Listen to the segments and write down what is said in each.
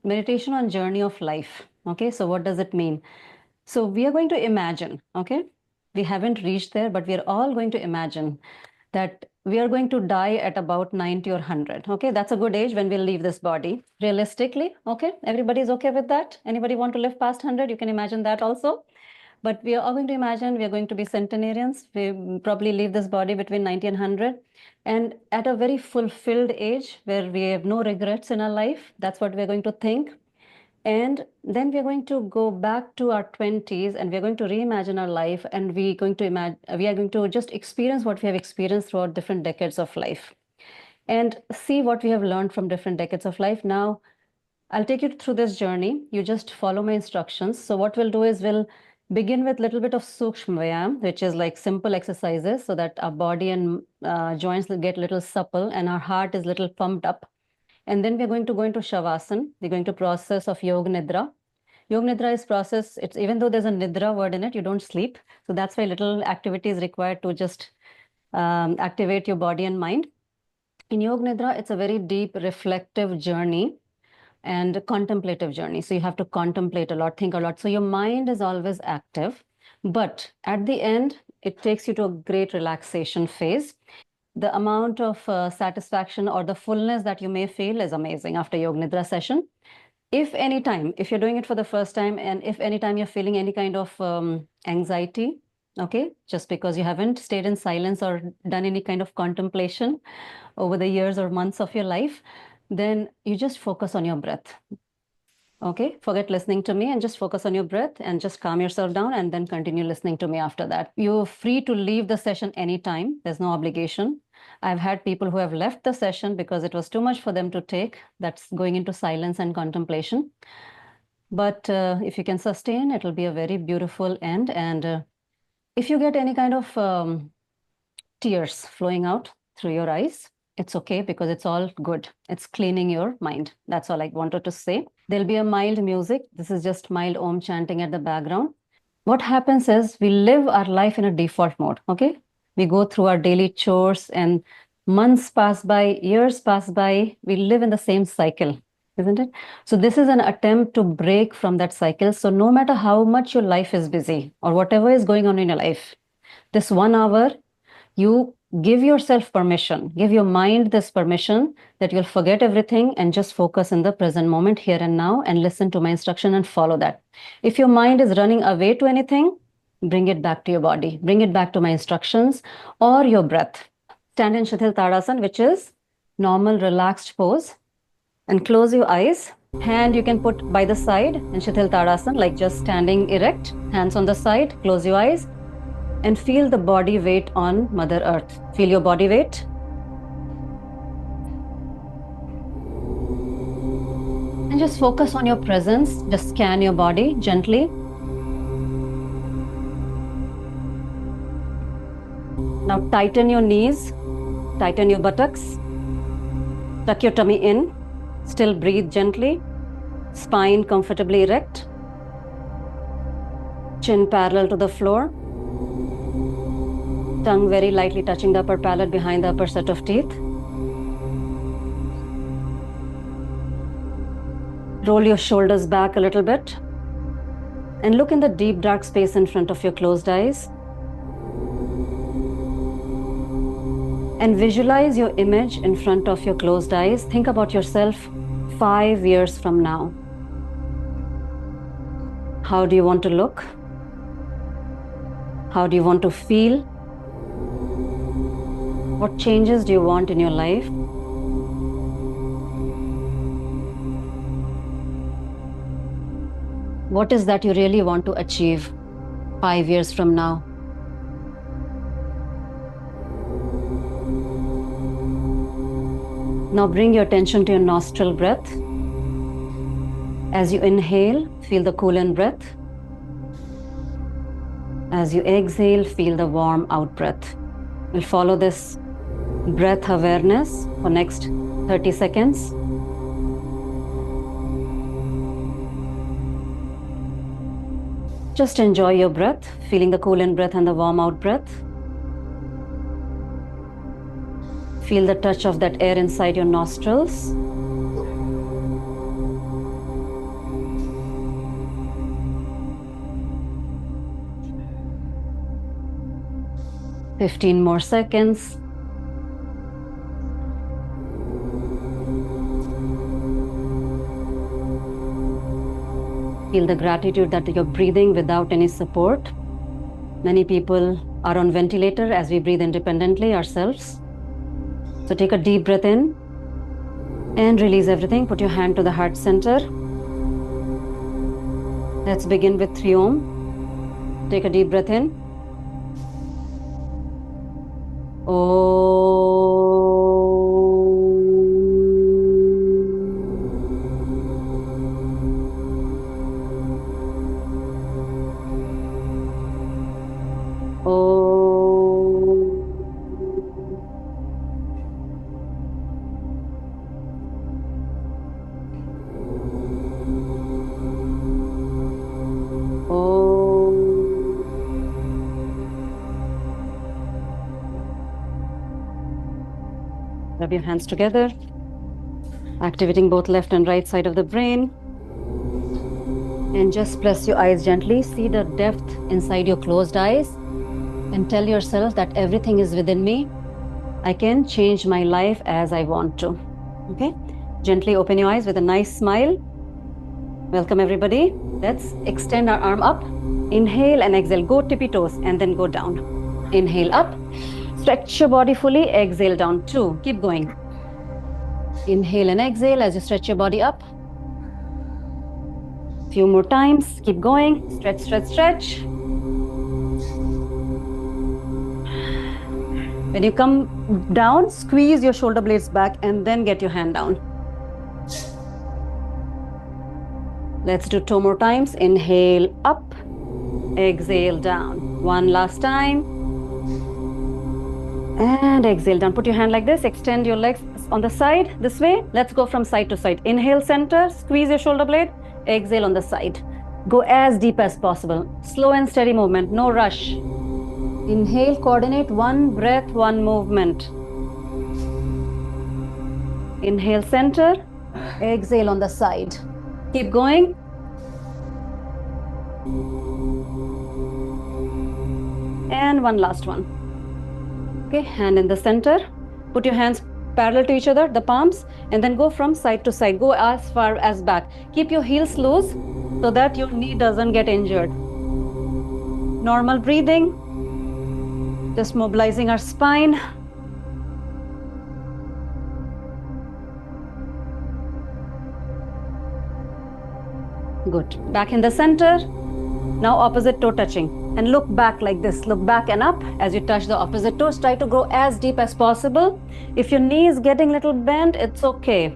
meditation on journey of life. Okay, so what does it mean? So we are going to imagine, okay? We haven't reached there, but we are all going to imagine that we are going to die at about 90 or 100. Okay, that's a good age when we'll leave this body. Realistically, okay? Everybody's okay with that? Anybody want to live past 100? You can imagine that also. But we are all going to imagine we are going to be centenarians. We probably leave this body between 90 and 100. And at a very fulfilled age where we have no regrets in our life, that's what we're going to think. And then we're going to go back to our 20s and we're going to reimagine our life, and we are going to just experience what we have experienced throughout different decades of life and see what we have learned from different decades of life. Now, I'll take you through this journey. You just follow my instructions. So what we'll do is we'll begin with a little bit of Sukshma Vyayam, which is like simple exercises so that our body and joints will get a little supple and our heart is a little pumped up. And then we're going to go into Shavasana. We're going to process of Yog-Nidra. Yog-Nidra is process. It's even though there's a Nidra word in it, you don't sleep. So that's why little activity is required to just activate your body and mind. In Yog-Nidra, it's a very deep reflective journey and contemplative journey. So you have to contemplate a lot, think a lot. So your mind is always active, but at the end, it takes you to a great relaxation phase. The amount of satisfaction or the fullness that you may feel is amazing after Yoga Nidra session. If you're doing it for the first time, and if anytime you're feeling any kind of anxiety, okay, just because you haven't stayed in silence or done any kind of contemplation over the years or months of your life, then you just focus on your breath. Okay, forget listening to me and just focus on your breath and just calm yourself down and then continue listening to me after that. You're free to leave the session anytime. There's no obligation. I've had people who have left the session because it was too much for them to take. That's going into silence and contemplation. But if you can sustain, it'll be a very beautiful end. And if you get any kind of tears flowing out through your eyes, it's okay because it's all good. It's cleaning your mind. That's all I wanted to say. There'll be a mild music. This is just mild Om chanting at the background. What happens is we live our life in a default mode, okay? We go through our daily chores and months pass by, years pass by. We live in the same cycle, isn't it? So this is an attempt to break from that cycle. So no matter how much your life is busy or whatever is going on in your life, this 1 hour, you give yourself permission, give your mind this permission that you'll forget everything and just focus in the present moment here and now and listen to my instruction and follow that. If your mind is running away to anything, bring it back to your body, bring it back to my instructions or your breath. Stand in Shithil Tadasana, which is normal relaxed pose, and close your eyes. Hand you can put by the side in Shithil Tadasana, like just standing erect, hands on the side, close your eyes. And feel the body weight on Mother Earth. Feel your body weight. And just focus on your presence. Just scan your body gently. Now tighten your knees, tighten your buttocks, tuck your tummy in, still breathe gently, spine comfortably erect, chin parallel to the floor. Tongue very lightly touching the upper palate behind the upper set of teeth. Roll your shoulders back a little bit and look in the deep dark space in front of your closed eyes. And visualize your image in front of your closed eyes. Think about yourself 5 years from now. How do you want to look? How do you want to feel? What changes do you want in your life? What is that you really want to achieve 5 years from now? Now bring your attention to your nostril breath. As you inhale, feel the cool in breath. As you exhale, feel the warm out breath. We'll follow this breath awareness for next 30 seconds. Just enjoy your breath, feeling the cool in breath and the warm out breath. Feel the touch of that air inside your nostrils. 15 more seconds. Feel the gratitude that you're breathing without any support. Many people are on ventilator as we breathe independently ourselves. So take a deep breath in and release everything. Put your hand to the heart center. Let's begin with 3 Om. Take a deep breath in. Rub your hands together, activating both left and right side of the brain. And just press your eyes gently. See the depth inside your closed eyes and tell yourself that everything is within me. I can change my life as I want to. Okay? Gently open your eyes with a nice smile. Welcome everybody. Let's extend our arm up. Inhale and exhale. Go tippy toes and then go down. Inhale up. Stretch your body fully. Exhale down. 2. Keep going. Inhale and exhale as you stretch your body up. Few more times. Keep going. Stretch, stretch, stretch. When you come down, squeeze your shoulder blades back and then get your hand down. Let's do 2 more times. Inhale up. Exhale down. 1 last time. And exhale down. Put your hand like this. Extend your legs on the side this way. Let's go from side to side. Inhale center. Squeeze your shoulder blade. Exhale on the side. Go as deep as possible. Slow and steady movement. No rush. Inhale, coordinate. 1 breath, 1 movement. Inhale center. Exhale on the side. Keep going. And 1 last one. Okay, hand in the center. Put your hands parallel to each other, the palms, and then go from side to side. Go as far as back. Keep your heels loose so that your knee doesn't get injured. Normal breathing. Just mobilizing our spine. Good. Back in the center. Now opposite toe touching. And look back like this. Look back and up as you touch the opposite toes. Try to go as deep as possible. If your knee is getting a little bent, it's okay.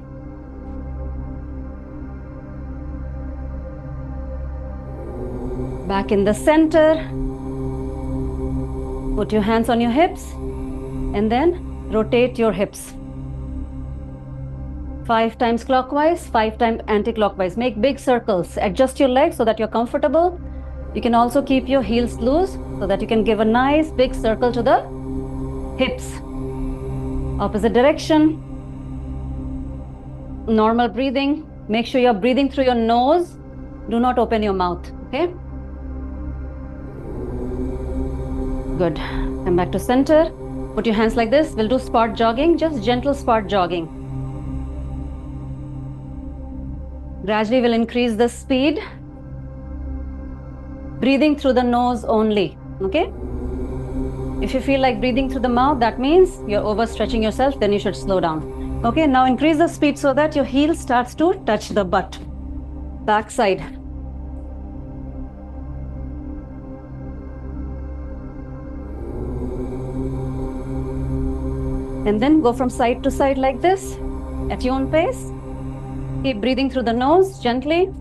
Back in the center. Put your hands on your hips and then rotate your hips. 5 times clockwise, 5 times anti-clockwise. Make big circles. Adjust your legs so that you're comfortable. You can also keep your heels loose so that you can give a nice big circle to the hips. Opposite direction. Normal breathing. Make sure you're breathing through your nose. Do not open your mouth, okay? Good. Come back to center. Put your hands like this. We'll do spot jogging, just gentle spot jogging. Gradually we'll increase the speed. Breathing through the nose only, okay? If you feel like breathing through the mouth, that means you're overstretching yourself, then you should slow down. Okay, now increase the speed so that your heel starts to touch the butt. Back side. And then go from side to side like this at your own pace. Keep breathing through the nose gently.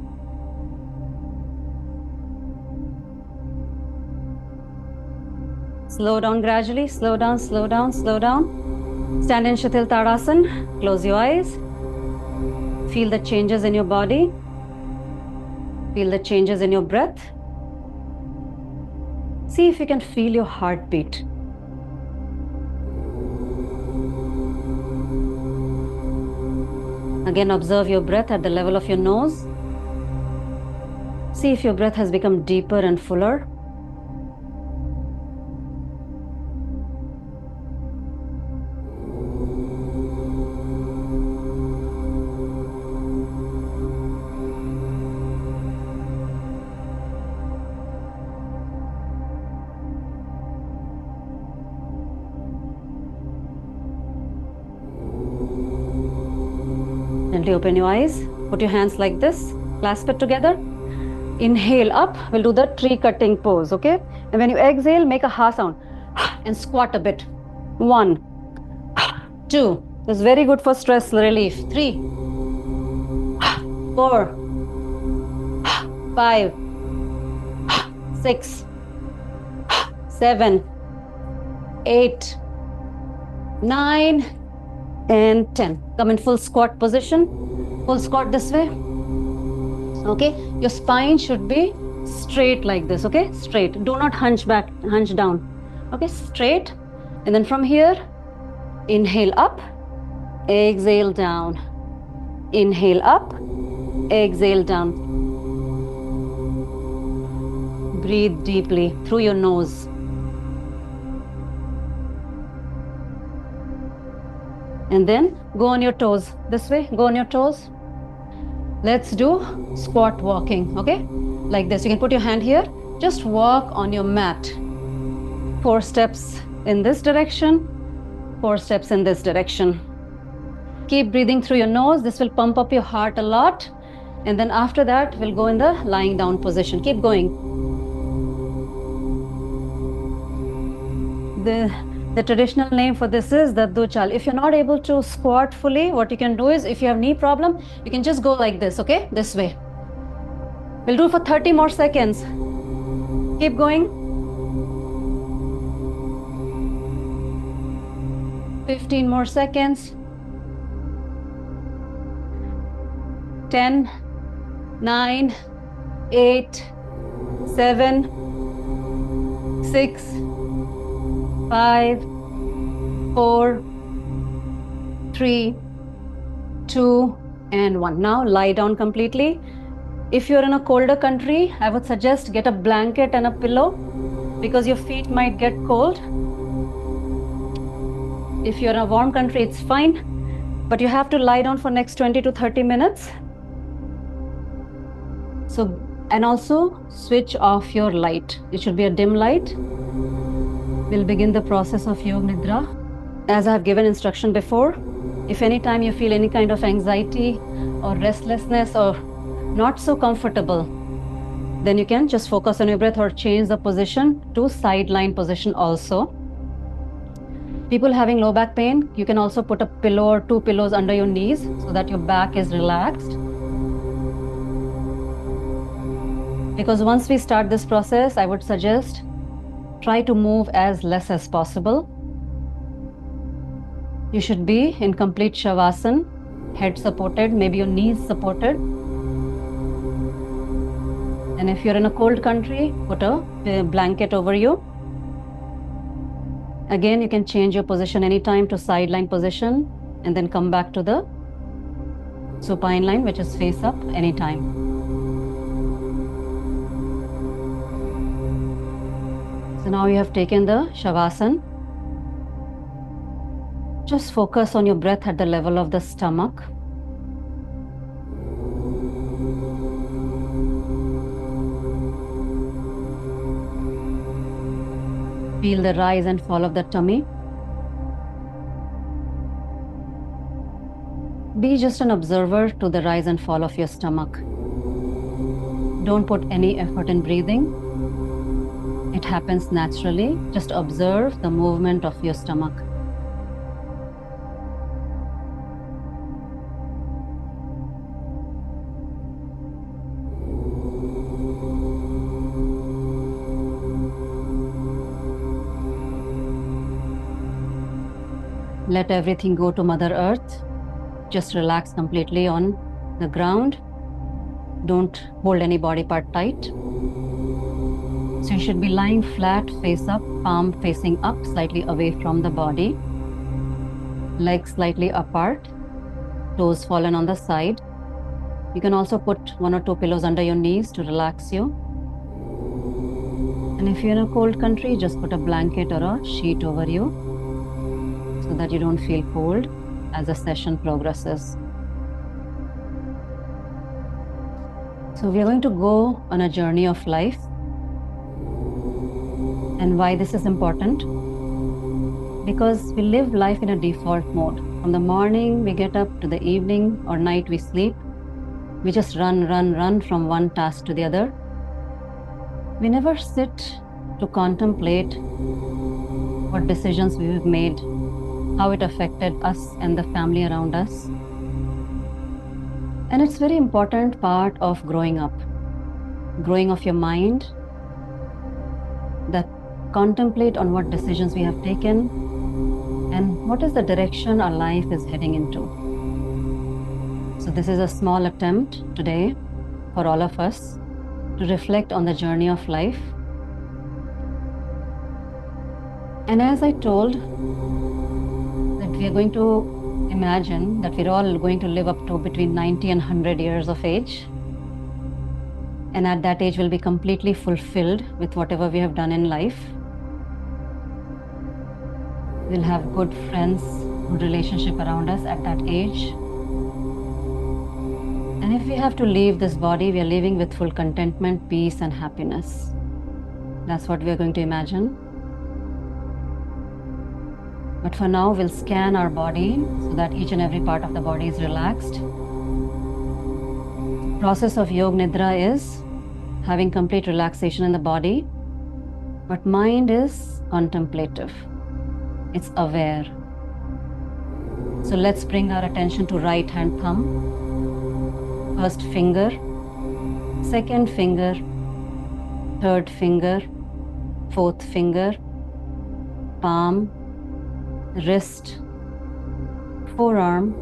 Slow down gradually. Slow down, slow down, slow down. Stand in Shitil Tadasana. Close your eyes. Feel the changes in your body. Feel the changes in your breath. See if you can feel your heartbeat. Again, observe your breath at the level of your nose. See if your breath has become deeper and fuller. Gently open your eyes. Put your hands like this. Clasp it together. Inhale up. We'll do the tree cutting pose, okay? And when you exhale, make a ha sound and squat a bit. 1, 2. This is very good for stress relief. 3, 4, 5, 6, 7, 8, 9, and 10. Come in full squat position. Full squat this way. Okay, your spine should be straight like this. Okay, straight. Do not hunch back, hunch down. Okay, straight. And then from here, inhale up, exhale down. Inhale up, exhale down. Breathe deeply through your nose. And then go on your toes. This way, go on your toes. Let's do squat walking, okay? Like this. You can put your hand here. Just walk on your mat. 4 steps in this direction, 4 steps in this direction. Keep breathing through your nose. This will pump up your heart a lot. And then after that, we'll go in the lying down position. Keep going. The traditional name for this is the 02JAN. If you're not able to squat fully, what you can do is, if you have knee problem, you can just go like this, okay? This way. We'll do it for 30 more seconds. Keep going. 15 more seconds. 10, 9, 8, 7, 6, 5, 4, 3, 2, and 1. Now lie down completely. If you're in a colder country, I would suggest get a blanket and a pillow because your feet might get cold. If you're in a warm country, it's fine, but you have to lie down for next 20 to 30 minutes. So, and also switch off your light. It should be a dim light. We'll begin the process of Yog-Nidra. As I have given instruction before, if any time you feel any kind of anxiety or restlessness or not so comfortable, then you can just focus on your breath or change the position to sideline position also. People having low back pain, you can also put a pillow or 2 pillows under your knees so that your back is relaxed. Because once we start this process, I would suggest try to move as less as possible. You should be in complete Shavasana, head supported, maybe your knees supported. And if you're in a cold country, put a blanket over you. Again, you can change your position anytime to sideline position and then come back to the supine line, which is face up anytime. So now you have taken the Shavasana. Just focus on your breath at the level of the stomach. Feel the rise and fall of the tummy. Be just an observer to the rise and fall of your stomach. Don't put any effort in breathing. It happens naturally. Just observe the movement of your stomach. Let everything go to Mother Earth. Just relax completely on the ground. Don't hold any body part tight. So you should be lying flat, face up, palm facing up, slightly away from the body. Legs slightly apart, toes fallen on the side. You can also put 1 or 2 pillows under your knees to relax you. And if you're in a cold country, just put a blanket or a sheet over you so that you don't feel cold as the session progresses. So we are going to go on a journey of life. And why this is important? Because we live life in a default mode. From the morning we get up to the evening or night we sleep, we just run from one task to the other. We never sit to contemplate what decisions we have made, how it affected us and the family around us. And it's very important part of growing up, growing of your mind, that contemplate on what decisions we have taken and what is the direction our life is heading into. So this is a small attempt today for all of us to reflect on the journey of life. And as I told, that we are going to imagine that we're all going to live up to between 90 and 100 years of age. And at that age, we'll be completely fulfilled with whatever we have done in life. We'll have good friends, good relationship around us at that age. And if we have to leave this body, we are living with full contentment, peace, and happiness. That's what we are going to imagine. But for now, we'll scan our body so that each and every part of the body is relaxed. The process of Yog-Nidra is having complete relaxation in the body, but mind is contemplative. It's aware. So let's bring our attention to right hand thumb, first finger, second finger, third finger, fourth finger, palm, wrist, forearm,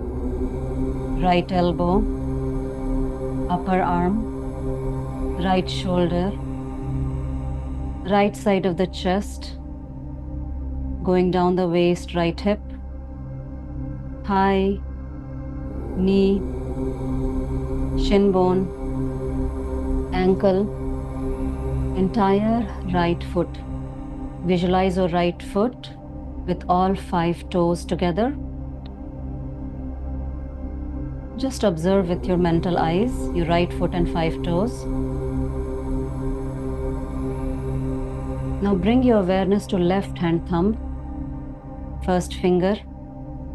right elbow, upper arm, right shoulder, right side of the chest, going down the waist, right hip, thigh, knee, shin bone, ankle, entire right foot. Visualize your right foot with all 5 toes together. Just observe with your mental eyes your right foot and 5 toes. Now bring your awareness to left hand thumb, first finger,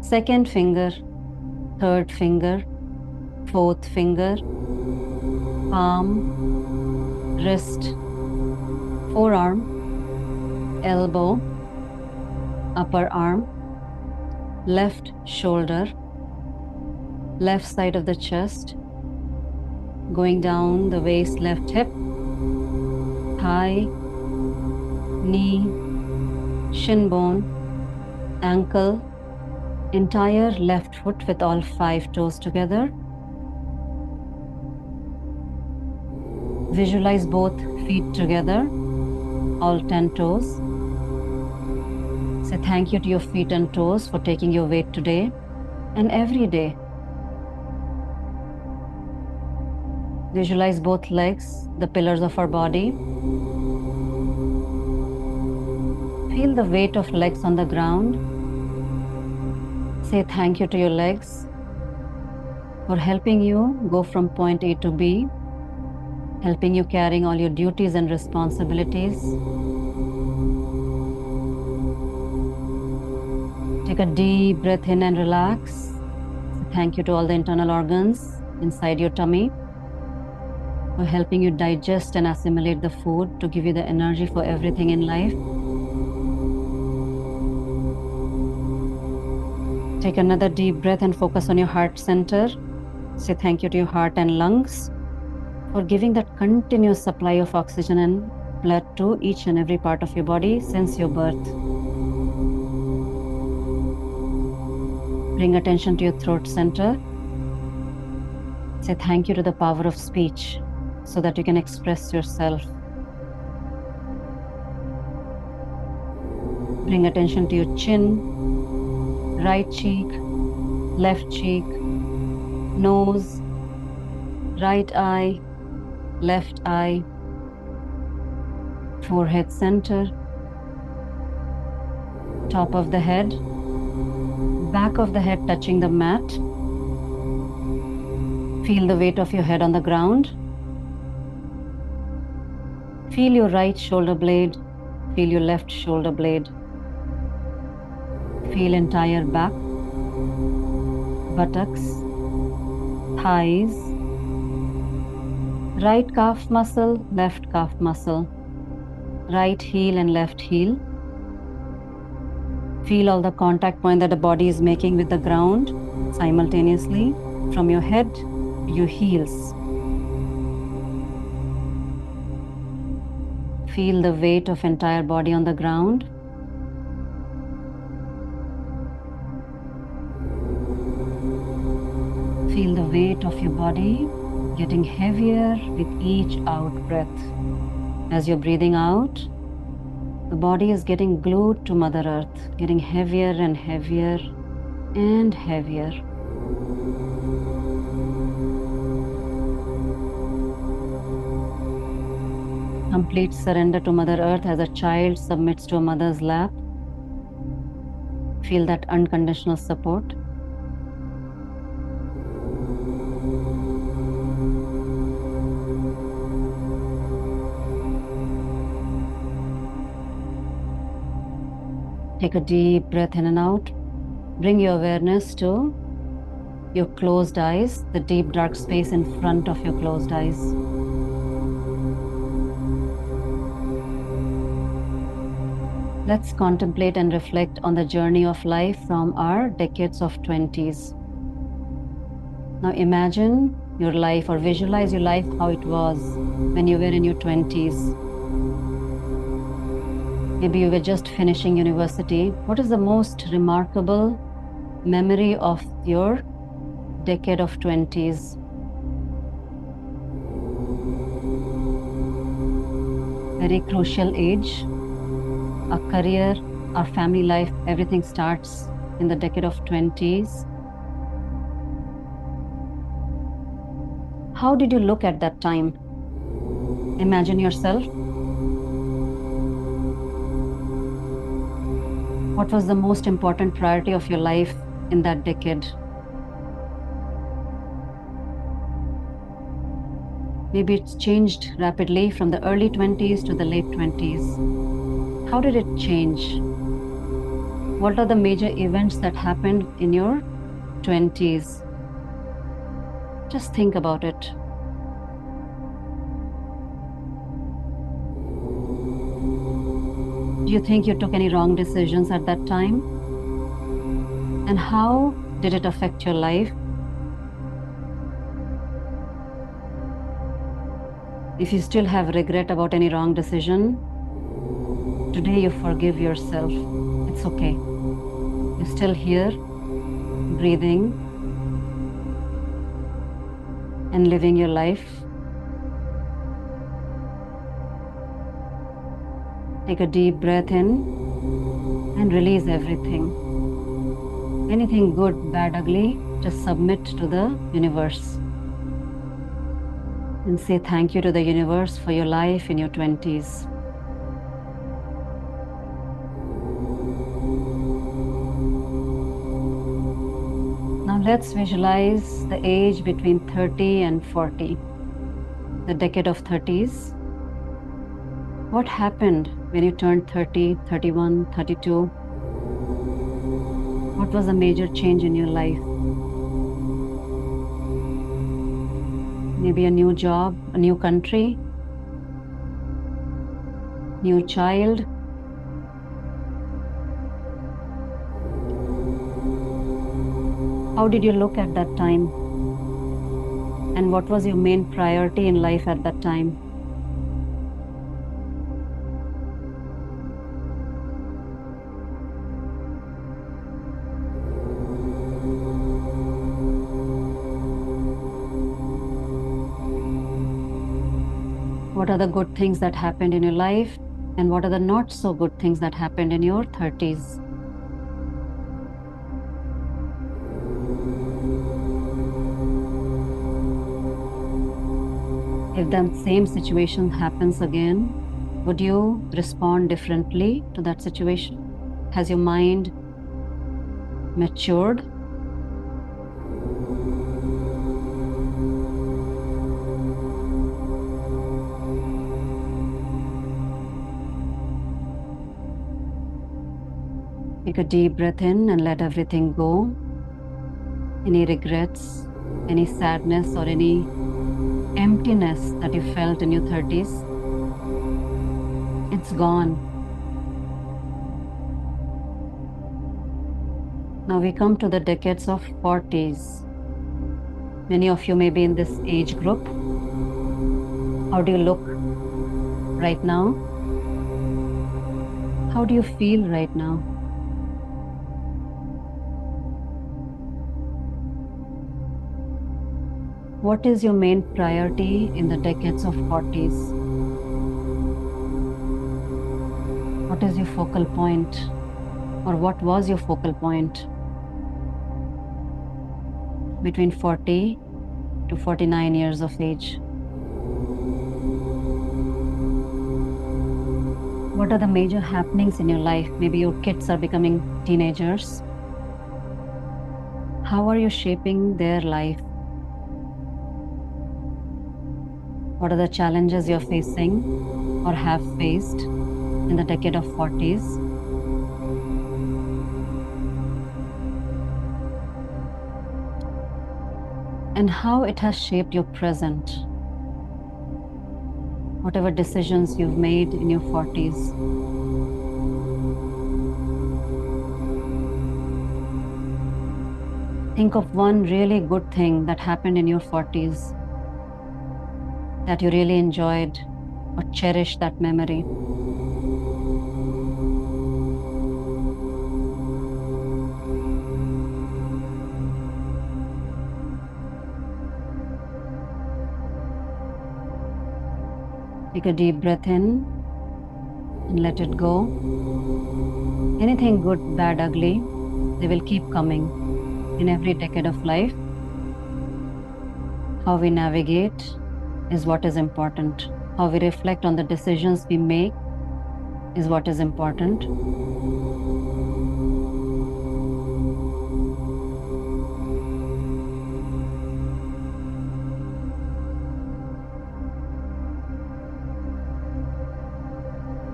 second finger, third finger, fourth finger, palm, wrist, forearm, elbow, upper arm, left shoulder, left side of the chest, going down the waist, left hip, thigh, knee, shin bone, ankle, entire left foot with all 5 toes together. Visualize both feet together, all 10 toes. Say thank you to your feet and toes for taking your weight today and every day. Visualize both legs, the pillars of our body. Feel the weight of legs on the ground. Say thank you to your legs for helping you go from point A to B, helping you carrying all your duties and responsibilities. Take a deep breath in and relax. Say thank you to all the internal organs inside your tummy for helping you digest and assimilate the food to give you the energy for everything in life. Take another deep breath and focus on your heart center. Say thank you to your heart and lungs for giving that continuous supply of oxygen and blood to each and every part of your body since your birth. Bring attention to your throat center. Say thank you to the power of speech so that you can express yourself. Bring attention to your chin, right cheek, left cheek, nose, right eye, left eye, forehead center, top of the head, back of the head touching the mat. Feel the weight of your head on the ground. Feel your right shoulder blade, feel your left shoulder blade. Feel entire back, buttocks, thighs, right calf muscle, left calf muscle, right heel and left heel. Feel all the contact point that the body is making with the ground simultaneously from your head to your heels. Feel the weight of entire body on the ground. Feel the weight of your body getting heavier with each out breath. As you're breathing out, the body is getting glued to Mother Earth, getting heavier and heavier and heavier. Complete surrender to Mother Earth as a child submits to a mother's lap. Feel that unconditional support. Take a deep breath in and out. Bring your awareness to your closed eyes, the deep dark space in front of your closed eyes. Let's contemplate and reflect on the journey of life from our decades of 20s. Now imagine your life or visualize your life how it was when you were in your 20s. Maybe you were just finishing university. What is the most remarkable memory of your decade of 20s? Very crucial age. Our career, our family life, everything starts in the decade of 20s. How did you look at that time? Imagine yourself. What was the most important priority of your life in that decade? Maybe it's changed rapidly from the early 20s to the late 20s. How did it change? What are the major events that happened in your 20s? Just think about it. Do you think you took any wrong decisions at that time? And how did it affect your life? If you still have regret about any wrong decision, today you forgive yourself. It's okay. You're still here, breathing and living your life. Take a deep breath in and release everything. Anything good, bad, ugly, just submit to the universe. And say thank you to the universe for your life in your 20s. Now let's visualize the age between 30 and 40, the decade of 30s. What happened when you turned 30, 31, 32? What was a major change in your life? Maybe a new job, a new country, new child. How did you look at that time? And what was your main priority in life at that time? What are the good things that happened in your life? And what are the not so good things that happened in your 30s? If the same situation happens again, would you respond differently to that situation? Has your mind matured? Take a deep breath in and let everything go. any regrets, any sadness, or any emptiness that you felt in your 30s. It's gone. Now we come to the decades of 40s. Many of you may be in this age group. How do you look right now? How do you feel right now? What is your main priority in the decades of 40s? What is your focal point? Or what was your focal point between 40 to 49 years of age? What are the major happenings in your life? Maybe your kids are becoming teenagers. How are you shaping their life? What are the challenges you're facing or have faced in the decade of 40s? And how it has shaped your present. Whatever decisions you've made in your 40s. Think of one really good thing that happened in your 40s that you really enjoyed or cherished that memory. Take a deep breath in and let it go. Anything good, bad, ugly, they will keep coming in every decade of life. How we navigate is what is important. How we reflect on the decisions we make is what is important.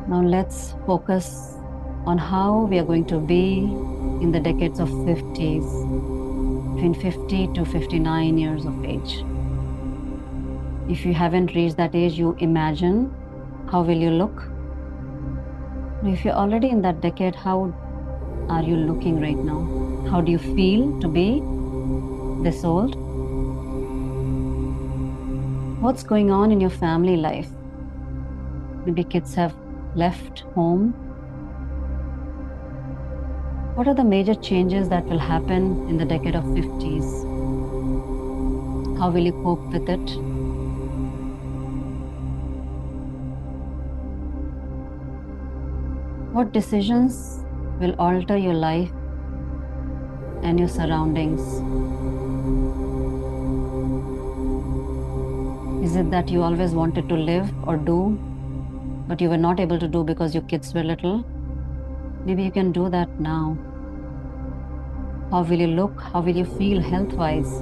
Now let's focus on how we are going to be in the decades of 50s, between 50 to 59 years of age. If you haven't reached that age, you imagine how will you look. If you're already in that decade, how are you looking right now? How do you feel to be this old? What's going on in your family life? Maybe kids have left home. What are the major changes that will happen in the decade of 50s? How will you cope with it? What decisions will alter your life and your surroundings? Is it that you always wanted to live or do, but you were not able to do because your kids were little? Maybe you can do that now. How will you look? How will you feel health-wise?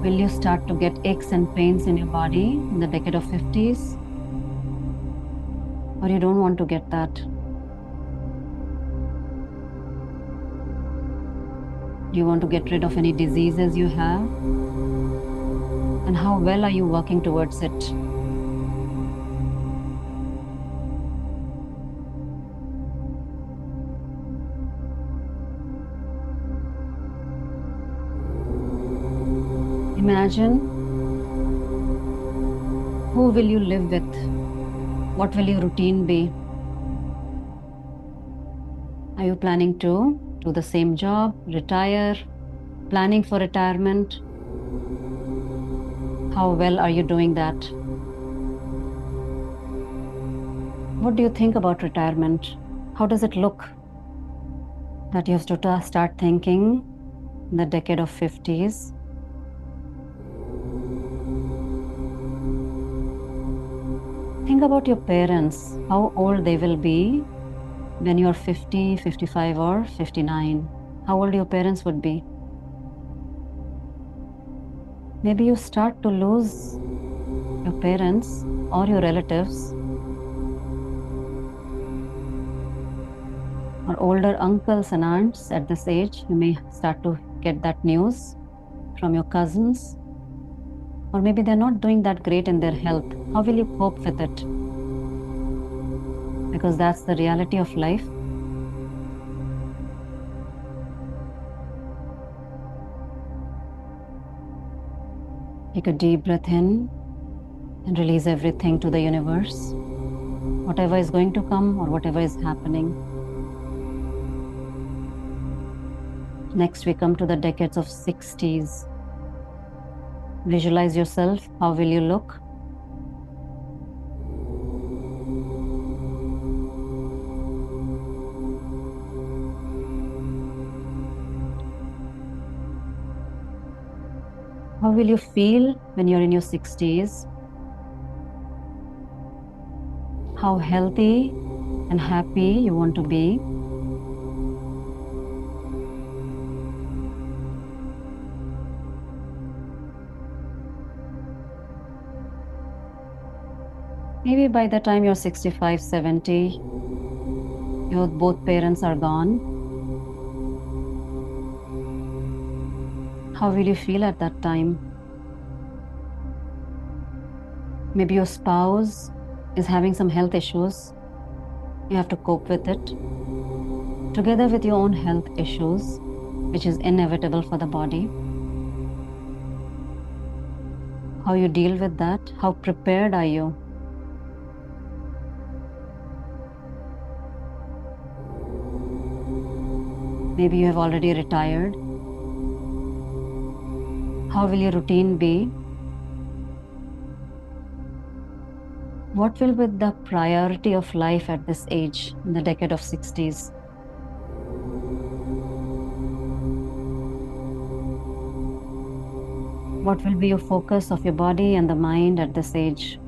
Will you start to get aches and pains in your body in the decade of 50s? Or you don't want to get that? Do you want to get rid of any diseases you have? And how well are you working towards it? Imagine, who will you live with? What will your routine be? Are you planning to do the same job, retire, planning for retirement? How well are you doing that? What do you think about retirement? How does it look that you have to start thinking in the decade of 50s? Think about your parents, how old they will be when you're 50, 55 or 59. How old your parents would be. Maybe you start to lose your parents or your relatives or older uncles and aunts at this age. You may start to get that news from your cousins, or maybe they're not doing that great in their health. How will you cope with it? Because that's the reality of life. Take a deep breath in and release everything to the universe. Whatever is going to come or whatever is happening. Next, we come to the decades of 60s. Visualize yourself. How will you look? How will you feel when you're in your 60s? How healthy and happy you want to be? Maybe by the time you're 65, 70, your both parents are gone. How will you feel at that time? Maybe your spouse is having some health issues. You have to cope with it, together with your own health issues, which is inevitable for the body. How you deal with that? How prepared are you? Maybe you have already retired. How will your routine be? What will be the priority of life at this age, in the decade of 60s? What will be your focus of your body and the mind at this age?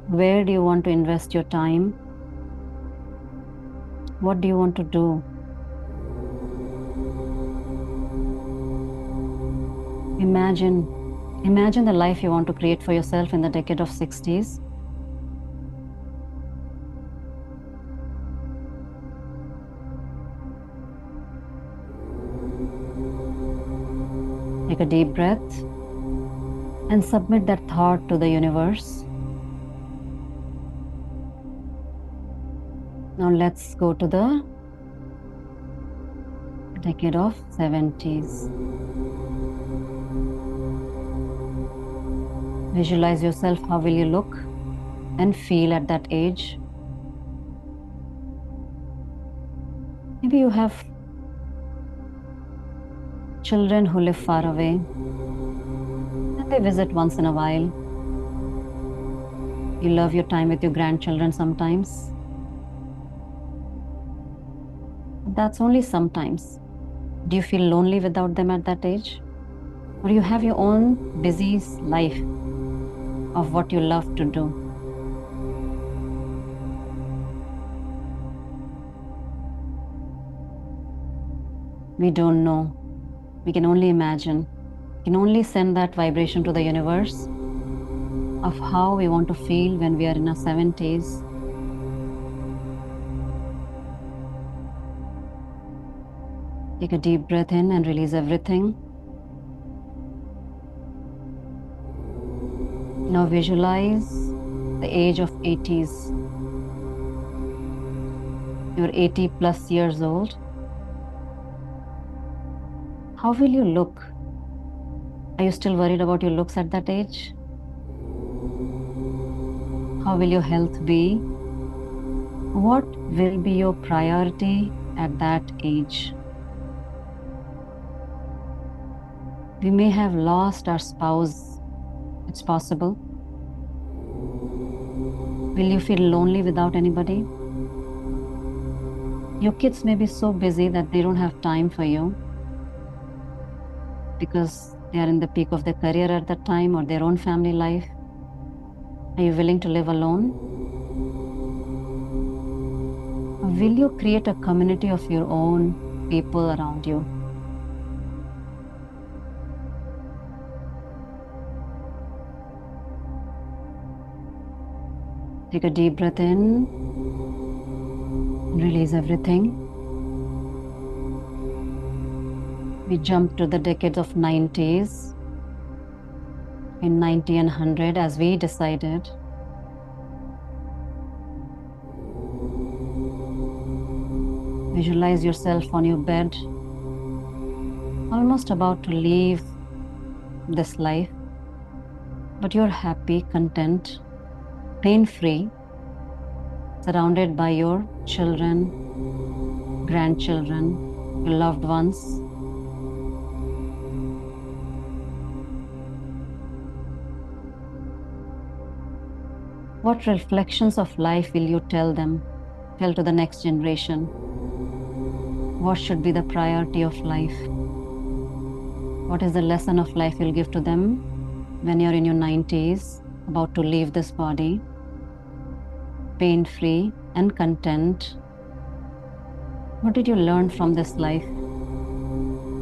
Where do you want to invest your time? What do you want to do? Imagine the life you want to create for yourself in the decade of 60s. Take a deep breath and submit that thought to the universe. Now let's go to the decade of 70s. Visualize yourself. How will you look and feel at that age? Maybe you have children who live far away and they visit once in a while. You love your time with your grandchildren sometimes. That's only sometimes. Do you feel lonely without them at that age? Or you have your own busy life of what you love to do? We don't know. We can only imagine. We can only send that vibration to the universe of how we want to feel when we are in our 70s. Take a deep breath in and release everything. Now visualize the age of 80s. You're 80 plus years old. How will you look? Are you still worried about your looks at that age? How will your health be? What will be your priority at that age? We may have lost our spouse. It's possible. Will you feel lonely without anybody? Your kids may be so busy that they don't have time for you because they are in the peak of their career at that time or their own family life. Are you willing to live alone? Or will you create a community of your own people around you? Take a deep breath in Release everything. We jump to the decades of 90s, in 90 and 100 as we decided. Visualize yourself on your bed, almost about to leave this life, but you're happy, content, pain-free, surrounded by your children, grandchildren, your loved ones. What reflections of life will you tell them? Tell to the next generation? What should be the priority of life? What is the lesson of life you'll give to them when you're in your 90s, about to leave this body, pain-free and content? What did you learn from this life?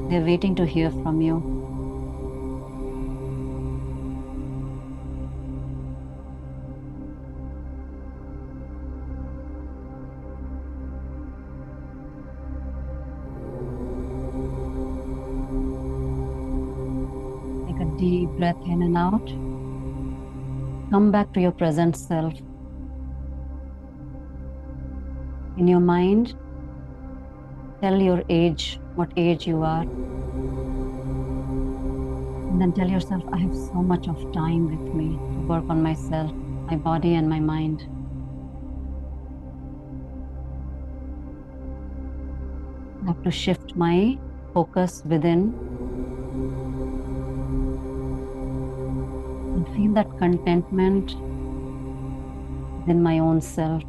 They're waiting to hear from you. Take a deep breath in and out. Come back to your present self. In your mind, tell your age, what age you are. And then tell yourself, I have so much of time with me to work on myself, my body and my mind. I have to shift my focus within and feel that contentment within my own self.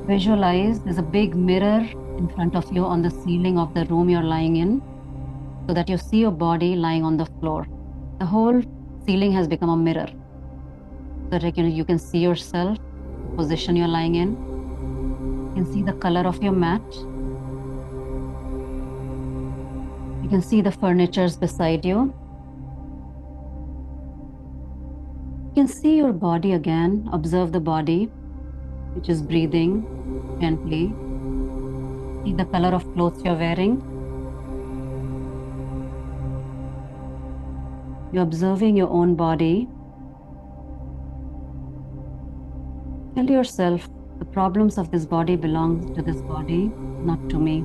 Visualize there's a big mirror in front of you on the ceiling of the room you're lying in, so that you see your body lying on the floor. The whole ceiling has become a mirror, so that you can see yourself, the position you're lying in. You can see the color of your mat. You can see the furnitures beside you. You can see your body again. Observe the body, which is breathing gently. See the color of clothes you're wearing. You're observing your own body. Tell yourself, the problems of this body belong to this body, not to me.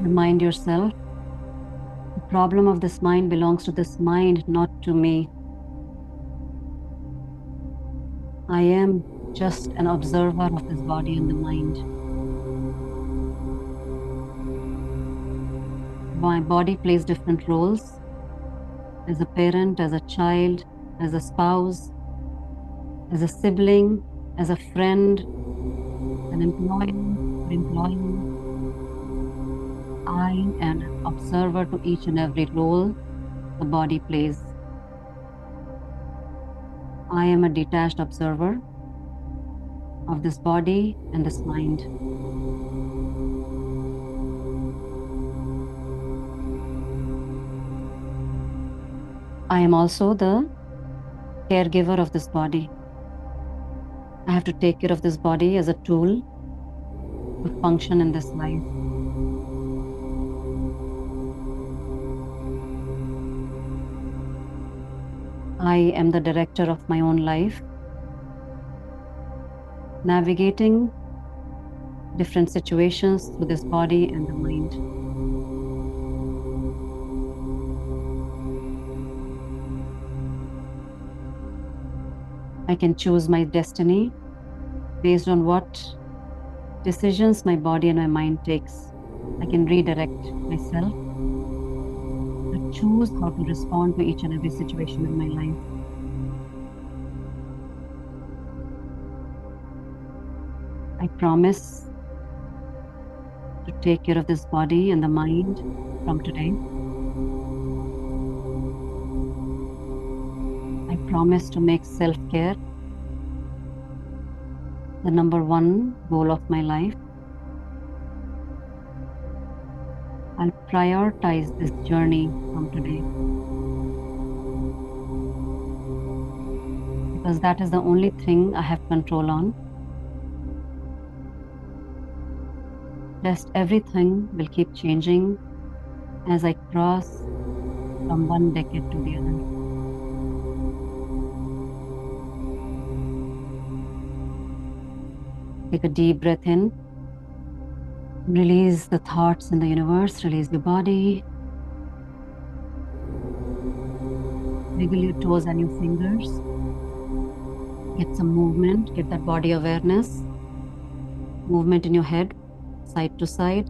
Remind yourself, the problem of this mind belongs to this mind, not to me. I am just an observer of this body and the mind. My body plays different roles as a parent, as a child, as a spouse, as a sibling, as a friend, an employee. I am an observer to each and every role the body plays. I am a detached observer of this body and this mind. I am also the caregiver of this body. I have to take care of this body as a tool to function in this life. I am the director of my own life, navigating different situations through this body and the mind. I can choose my destiny based on what decisions my body and my mind takes. I can redirect myself to choose how to respond to each and every situation in my life. I promise to take care of this body and the mind from today. I promise to make self-care the number one goal of my life. I'll prioritize this journey from today, because that is the only thing I have control on. Rest everything will keep changing as I cross from one decade to the other. Take a deep breath in. Release the thoughts in the universe. Release your body. Wiggle your toes and your fingers. Get some movement. Get that body awareness. Movement in your head, side to side.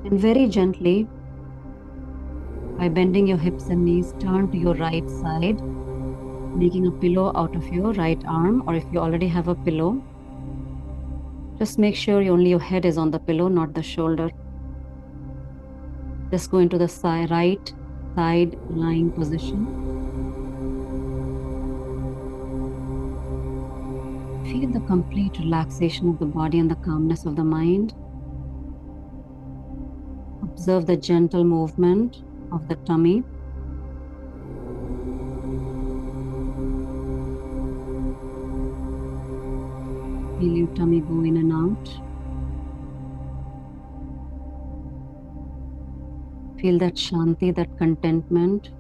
And very gently, by bending your hips and knees, turn to your right side, making a pillow out of your right arm, or if you already have a pillow, just make sure only your head is on the pillow, not the shoulder. Just go into the right side lying position. Feel the complete relaxation of the body and the calmness of the mind. Observe the gentle movement of the tummy. Feel your tummy go in and out. Feel that shanti, that contentment,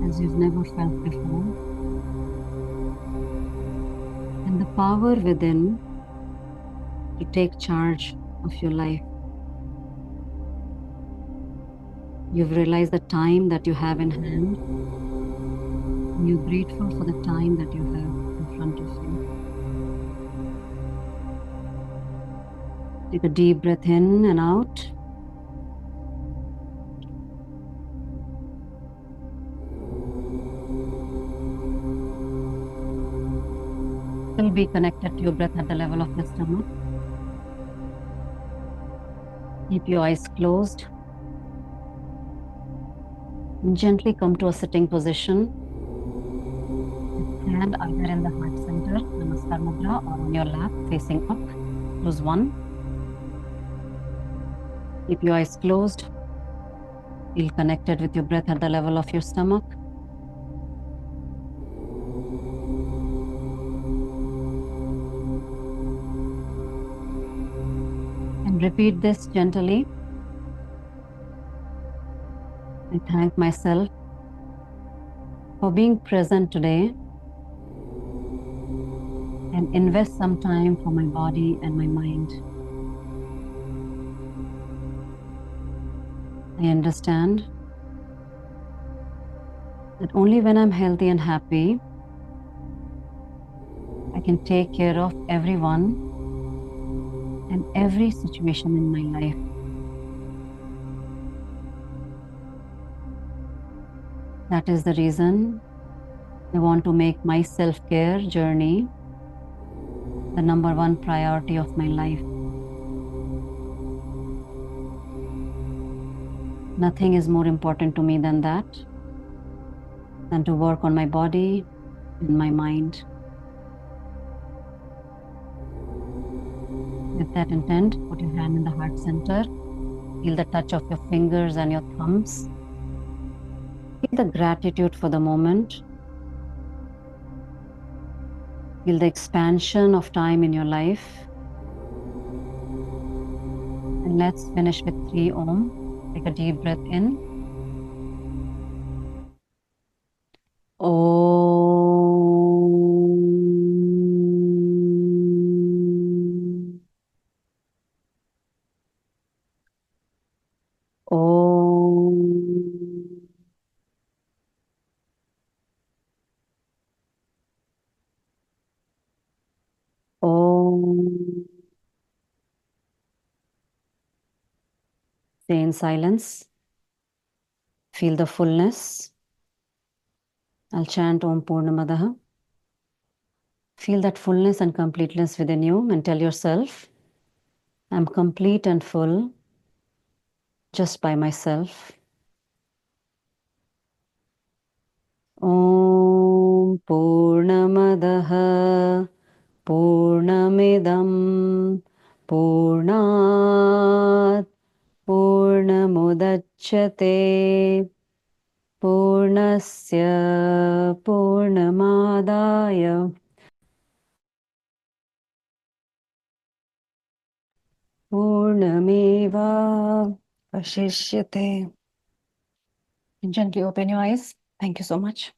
as you've never felt before. And the power within to take charge of your life. You've realized the time that you have in hand, and you're grateful for the time that you have in front of you. Take a deep breath in and out. Still be connected to your breath at the level of your stomach. Keep your eyes closed. And gently come to a sitting position. Hand either in the heart center, Namaskar Mudra, or on your lap facing up. Close one. Keep your eyes closed. Feel connected with your breath at the level of your stomach. And repeat this gently. I thank myself for being present today and invest some time for my body and my mind. I understand that only when I'm healthy and happy, I can take care of everyone and every situation in my life. That is the reason I want to make my self-care journey the number one priority of my life. Nothing is more important to me than that, than to work on my body and my mind. With that intent, put your hand in the heart center. Feel the touch of your fingers and your thumbs. Feel the gratitude for the moment. Feel the expansion of time in your life. And let's finish with 3 Om. Take a deep breath in. Om. Om. Om. Stay in silence. Feel the fullness. I'll chant Om Purnamadaha. Feel that fullness and completeness within you and tell yourself, I'm complete and full just by myself. Om Purnamadaha पूर्णमिदं पूर्णात् पूर्णमुदच्यते पूर्णस्य पूर्णमादाय पूर्णमेवावशिष्यते. Gently open your eyes. Thank you so much.